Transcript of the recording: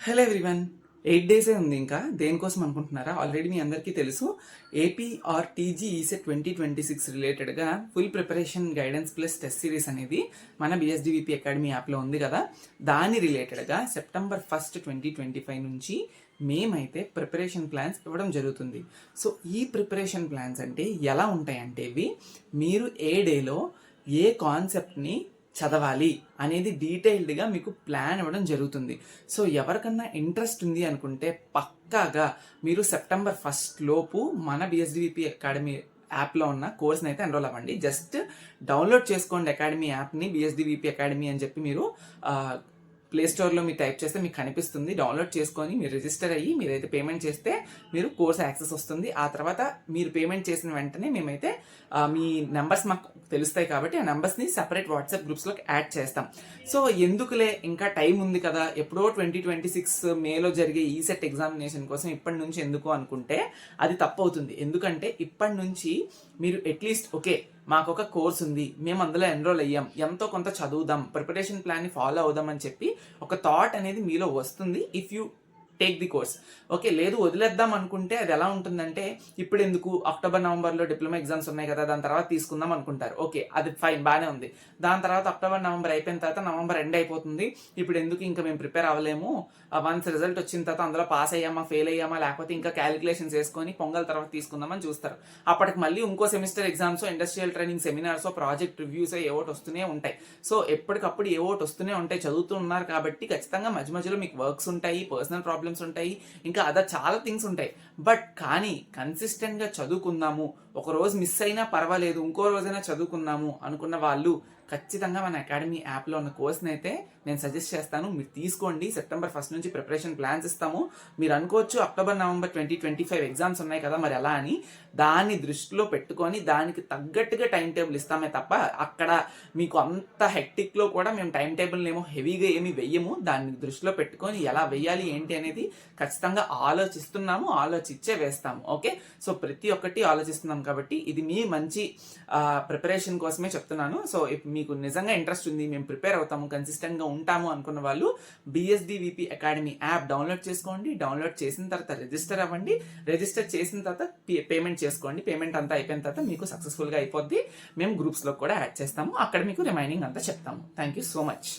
Hello everyone. 8 డేసే ఉంది. ఇంకా దేనికోసం అనుకుంటున్నారా? ఆల్రెడీ మీ అందరికీ తెలుసు, ఏపీ ఆర్ టీజీ ఈసెట్ 2026 రిలేటెడ్గా full preparation guidance plus test series అనేది మన బిఎస్డివిపి అకాడమీ యాప్లో ఉంది కదా. దాని రిలేటెడ్గా సెప్టెంబర్ 1, 2025 నుంచి మేమైతే ప్రిపరేషన్ ప్లాన్స్ ఇవ్వడం జరుగుతుంది. సో ఈ ప్రిపరేషన్ ప్లాన్స్ అంటే ఎలా ఉంటాయంటే ఇవి మీరు ఏ డేలో ఏ కాన్సెప్ట్ని చదవాలి అనేది డీటెయిల్డ్గా మీకు ప్లాన్ ఇవ్వడం జరుగుతుంది. సో ఎవరికన్నా ఇంట్రెస్ట్ ఉంది అనుకుంటే పక్కాగా మీరు సెప్టెంబర్ 1 లోపు మన బిఎస్డివిపి అకాడమీ యాప్లో ఉన్న కోర్స్ని అయితే ఎన్రోల్ అవ్వండి. జస్ట్ డౌన్లోడ్ చేసుకోండి అకాడమీ యాప్ని, బిఎస్డివిపి అకాడమీ అని చెప్పి మీరు ప్లే స్టోర్లో మీరు టైప్ చేస్తే మీకు కనిపిస్తుంది. డౌన్లోడ్ చేసుకొని మీరు రిజిస్టర్ అయ్యి మీరైతే పేమెంట్ చేస్తే మీరు కోర్స్ యాక్సెస్ వస్తుంది. ఆ తర్వాత మీరు పేమెంట్ చేసిన వెంటనే మేమైతే మీ నెంబర్స్ మాకు తెలుస్తాయి కాబట్టి ఆ నెంబర్స్ని సెపరేట్ వాట్సాప్ గ్రూప్స్లోకి యాడ్ చేస్తాం. సో ఎందుకులే, ఇంకా టైం ఉంది కదా, ఎప్పుడో 2026 మేలో జరిగే ఈసెట్ ఎగ్జామినేషన్ కోసం ఇప్పటి నుంచి ఎందుకు అనుకుంటే అది తప్పు అవుతుంది. ఎందుకంటే ఇప్పటి నుంచి మీరు అట్లీస్ట్ ఓకే మాకు ఒక కోర్స్ ఉంది, మేము అందులో ఎన్రోల్ అయ్యాం, ఎంతో కొంత చదువుదాం, ప్రిపరేషన్ ప్లాన్ని ఫాలో అవుదాం అని చెప్పి ఒక థాట్ అనేది మీలో వస్తుంది if you take the course. Okay, లేదు వదిలేద్దాం అనుకుంటే అది ఎలా ఉంటుందంటే, ఇప్పుడు ఎందుకు అక్టోబర్ నవంబర్లో డిప్లొమా ఎగ్జామ్స్ ఉన్నాయి కదా, దాని తర్వాత తీసుకుందాం అనుకుంటారు. ఓకే, అది ఫైన్, బాగానే ఉంది. దాని తర్వాత అక్టోబర్ నవంబర్ అయిపోయిన తర్వాత నవంబర్ ఎండ్ అయిపోతుంది, ఇప్పుడు ఎందుకు ఇంకా మేము ప్రిపేర్ అవ్వలేము, వన్స్ రిజల్ట్ వచ్చిన తర్వాత అందులో పాస్ అయ్యామా ఫెయిల్ అయ్యామా లేకపోతే ఇంకా క్యాలిక్యులేషన్స్ వేసుకొని పొంగల్ తర్వాత తీసుకుందామని చూస్తారు. అప్పటికి మళ్ళీ ఇంకో semester exams, industrial training seminars, project reviews ఏవోటి వస్తూనే ఉంటాయి. సో ఎప్పటికప్పుడు ఏవోటి వస్తూనే ఉంటాయి, చదువుతూ ఉన్నారు కాబట్టి ఖచ్చితంగా మధ్య మధ్యలో మీకు వర్క్స్ ఉంటాయి, పర్సనల్ ప్రాబ్లమ్స్ ఉంటాయి, ఇంకా అదర్ చాలా థింగ్స్ ఉంటాయి. బట్ కానీ కన్సిస్టెంట్ గా చదువుకుందాము, ఒక రోజు మిస్ అయినా పర్వాలేదు ఇంకో రోజైనా చదువుకుందాము అనుకున్న వాళ్ళు ఖచ్చితంగా మన అకాడమీ యాప్లో ఉన్న కోర్స్ని అయితే నేను సజెస్ట్ చేస్తాను, మీరు తీసుకోండి. సెప్టెంబర్ 1 నుంచి ప్రిపరేషన్ ప్లాన్స్ ఇస్తాము. మీరు అనుకోవచ్చు అక్టోబర్ నవంబర్ 2025 ఎగ్జామ్స్ ఉన్నాయి కదా మరి ఎలా అని. దాన్ని దృష్టిలో పెట్టుకొని దానికి తగ్గట్టుగా టైం టేబుల్ ఇస్తామే తప్ప అక్కడ మీకు అంత హెక్టిక్లో కూడా మేము టైం టేబుల్ ఏమో హెవీగా ఏమి వెయ్యము. దాన్ని దృష్టిలో పెట్టుకొని ఎలా వెయ్యాలి ఏంటి అనేది ఖచ్చితంగా ఆలోచిస్తున్నాము, ఆలోచించే వేస్తాము. ఓకే, సో ప్రతి ఒక్కటి ఆలోచిస్తున్నాం కాబట్టి ఇది మీ మంచి ప్రిపరేషన్ కోసమే చెప్తున్నాను. సో మీకు నిజంగా ఇంట్రెస్ట్ ఉంది, మేము ప్రిపేర్ అవుతాము, కన్సిస్టెంట్గా ఉంటాము అనుకున్న వాళ్ళు బిఎస్డివిపి అకాడమీ యాప్ డౌన్లోడ్ చేసుకోండి. డౌన్లోడ్ చేసిన తర్వాత రిజిస్టర్ అవ్వండి. రిజిస్టర్ చేసిన తర్వాత పేమెంట్ చేసుకోండి. పేమెంట్ అంతా అయిపోయిన తర్వాత మీకు సక్సెస్ఫుల్గా అయిపోద్ది. మేము గ్రూప్స్లో కూడా యాడ్ చేస్తాము, అక్కడ మీకు రిమైనింగ్ అంతా చెప్తాము. Thank you so much.